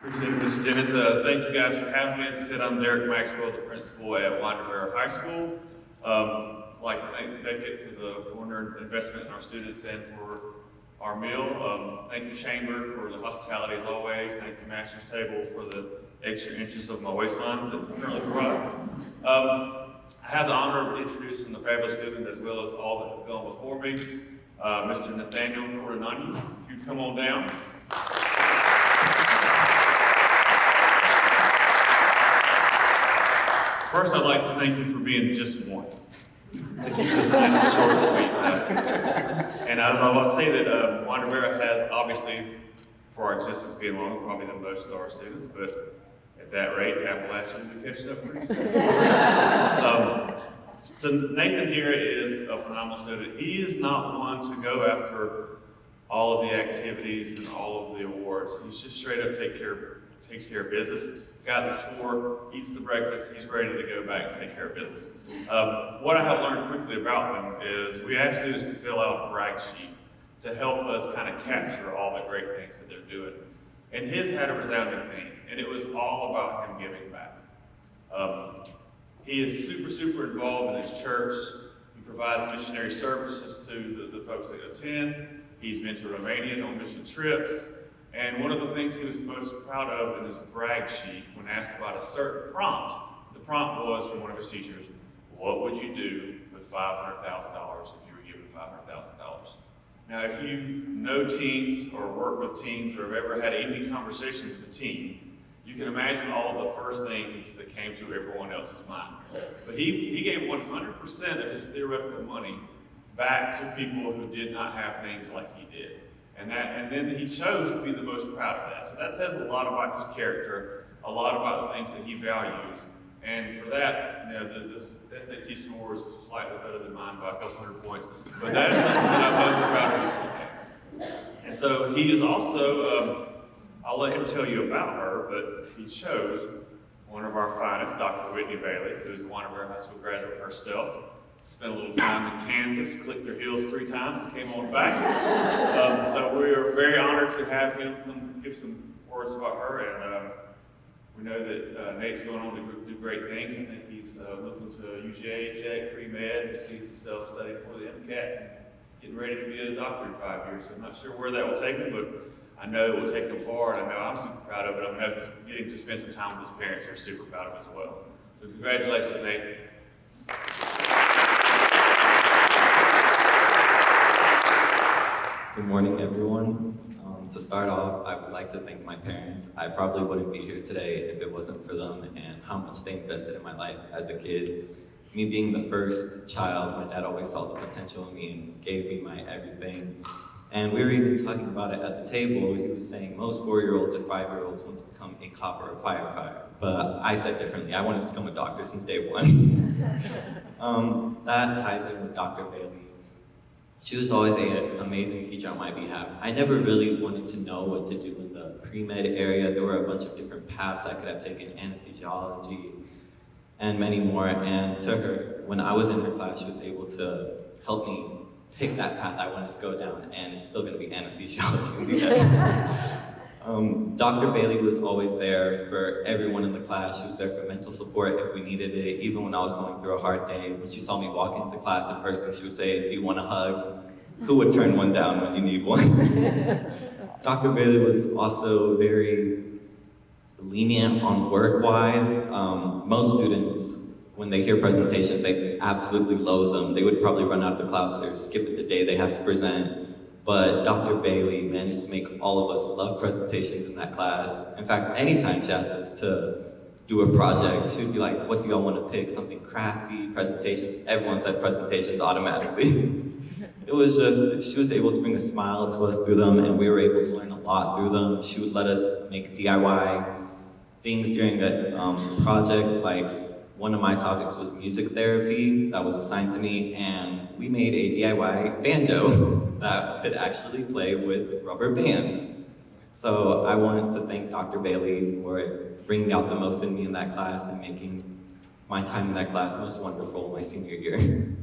Appreciate it, Mr. Jennings. Thank you guys for having me. As I said, I'm Derek Maxwell, the principal at Barrow High School. I'd like to thank Beckett for the corner investment in our students and for our meal. Thank you, Chamber, for the hospitality as always. Thank you, Master's Table, for the extra inches of my waistline that you currently provide. I have the honor of introducing the fabulous student as well as all that have gone before me, Mr. Nathaniel Cordanani. If you come on down. First, I'd like to thank you for being just one, to keep this nice and short and sweet. And I want to say that Barrow has, obviously, for our existence being long, probably the most of our students, but at that rate, Appalachia will be catching up pretty soon. So Nathan here is a phenomenal student. He is not one to go after all of the activities and all of the awards. He's just straight up takes care of business. Got the score, eats the breakfast, he's ready to go back and take care of business. What I have learned quickly about them is we ask students to fill out a brag sheet to help us kind of capture all the great things that they're doing. And his had a resounding theme, and it was all about him giving back. He is super involved in his church. He provides missionary services to the folks that attend. He's been to Romania on mission trips. And one of the things he was most proud of in his brag sheet, when asked about a certain prompt, the prompt was from one of his teachers, what would you do with $500,000 if you were given $500,000? Now, if you know teens or work with teens or have ever had any conversation with a teen, you can imagine all of the first things that came to everyone else's mind. But he gave 100% of his theoretical money back to people who did not have things like he did. And then he chose to be the most proud of that. So that says a lot about his character, a lot about the things that he values. And for that, the SAT score is slightly better than mine by a couple hundred points. But that is something that I'm most proud of. And so he is also, I'll let him tell you about her, but he chose one of our finest, Dr. Whitney Bailey, who's a Barrow High School graduate herself. Spent a little time in Kansas, clicked her heels 3 times, and came on back. So we are very honored to have him come give some words about her, and we know that Nate's going on to do great things. I think he's looking to UGA, Tech, pre-med, and sees himself studying for the MCAT, and getting ready to be a doctor in 5 years. So I'm not sure where that will take him, but I know it will take him far, and I know I'm super proud of it. I know getting to spend some time with his parents are super proud of him as well. So congratulations, Nate. Good morning, everyone. To start off, I would like to thank my parents. I probably wouldn't be here today if it wasn't for them and how much they invested in my life as a kid. Me being the first child, my dad always saw the potential in me and gave me my everything. And we were even talking about it at the table. He was saying most 4-year-olds or 5-year-olds want to become a cop or a firefighter. But I said differently. I wanted to become a doctor since day one. That ties in with Dr. Bailey. She was always an amazing teacher on my behalf. I never really wanted to know what to do in the pre-med area. There were a bunch of different paths I could have taken, anesthesiology, and many more. And to her, when I was in her class, she was able to help me pick that path I wanted to go down, and it's still gonna be anesthesiology in the end. Dr. Bailey was always there for everyone in the class. She was there for mental support if we needed it, even when I was going through a hard day. When she saw me walk into class, the first thing she would say is, do you want a hug? Who would turn one down when you need one? Dr. Bailey was also very lenient on work-wise. Most students, when they hear presentations, they absolutely loathe them. They would probably run out of the class or skip it the day they have to present. But Dr. Bailey managed to make all of us love presentations in that class. In fact, anytime she asked us to do a project, she would be like, what do y'all want to pick? Something crafty, presentations. Everyone said presentations automatically. It was just, she was able to bring a smile to us through them, and we were able to learn a lot through them. She would let us make DIY things during the project, like one of my topics was music therapy that was assigned to me, and we made a DIY banjo that could actually play with rubber bands. So I wanted to thank Dr. Bailey for bringing out the most in me in that class and making my time in that class most wonderful my senior year.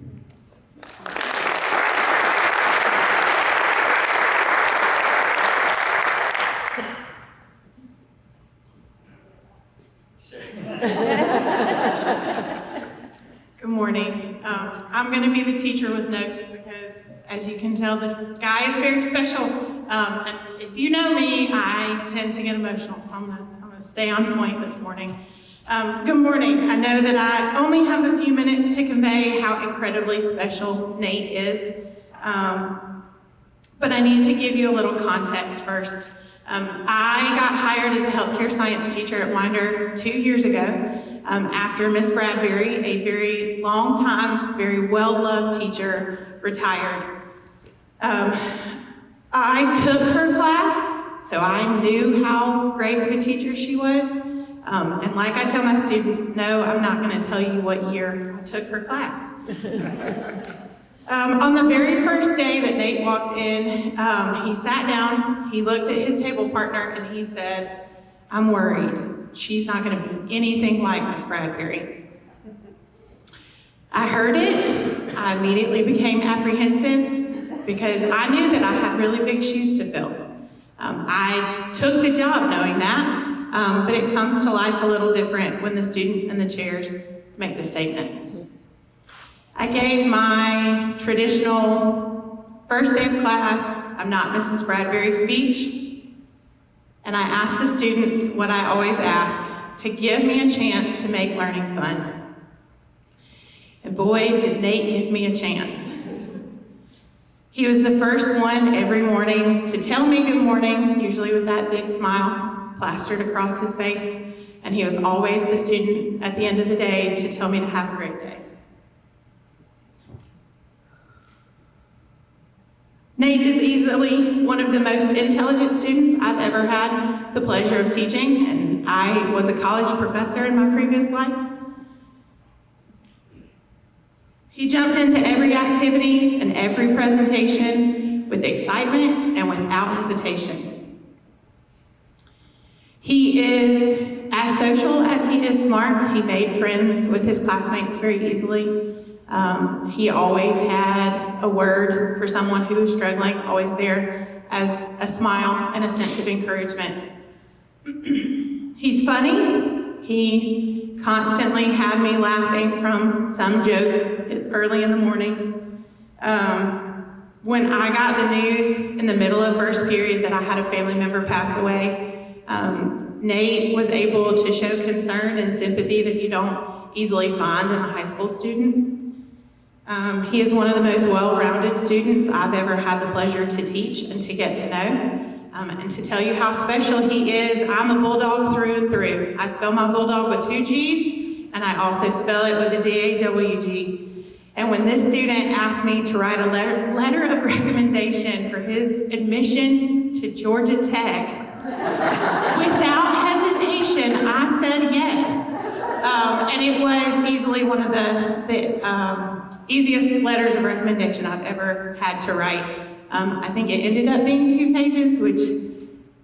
I'm going to be the teacher with notes because, as you can tell, this guy is very special. And if you know me, I tend to get emotional, so I'm going to stay on point this morning. Good morning. I know that I only have a few minutes to convey how incredibly special Nate is, but I need to give you a little context first. I got hired as a healthcare science teacher at Winder 2 years ago after Miss Bradbury, a very long time, very well-loved teacher, retired. I took her class, so I knew how great of a teacher she was. And like I tell my students, no, I'm not going to tell you what year I took her class. On the very first day that Nate walked in, he sat down, he looked at his table partner, and he said, "I'm worried. She's not going to be anything like Miss Bradbury." I heard it. I immediately became apprehensive because I knew that I had really big shoes to fill. I took the job knowing that, but it comes to life a little different when the students in the chairs make the statement. I gave my traditional first day of class, "I'm not Mrs. Bradbury" speech, and I asked the students what I always ask, to give me a chance to make learning fun. And boy, did Nate give me a chance. He was the first one every morning to tell me good morning, usually with that big smile plastered across his face, and he was always the student at the end of the day to tell me to have a great day. Nate is easily one of the most intelligent students I've ever had the pleasure of teaching, and I was a college professor in my previous life. He jumped into every activity and every presentation with excitement and without hesitation. He is as social as he is smart. He made friends with his classmates very easily. He always had a word for someone who was struggling, always there as a smile and a sense of encouragement. He's funny. He constantly had me laughing from some joke early in the morning. When I got the news in the middle of first period that I had a family member pass away, Nate was able to show concern and sympathy that you don't easily find in a high school student. He is one of the most well-rounded students I've ever had the pleasure to teach and to get to know. And to tell you how special he is, I'm a Bulldog through and through. I spell my Bulldog with 2 G's, and I also spell it with a D-A-W-G. And when this student asked me to write a letter of recommendation for his admission to Georgia Tech, without hesitation, I said yes. And it was easily one of the easiest letters of recommendation I've ever had to write. I think it ended up being 2 pages, which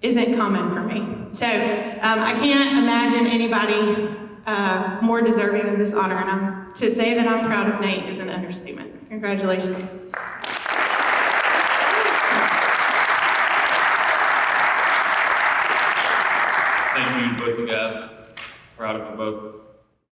isn't common for me. So I can't imagine anybody more deserving of this honor, and to say that I'm proud of Nate is an understatement. Congratulations. Thank you, both you guys. Proud of you both.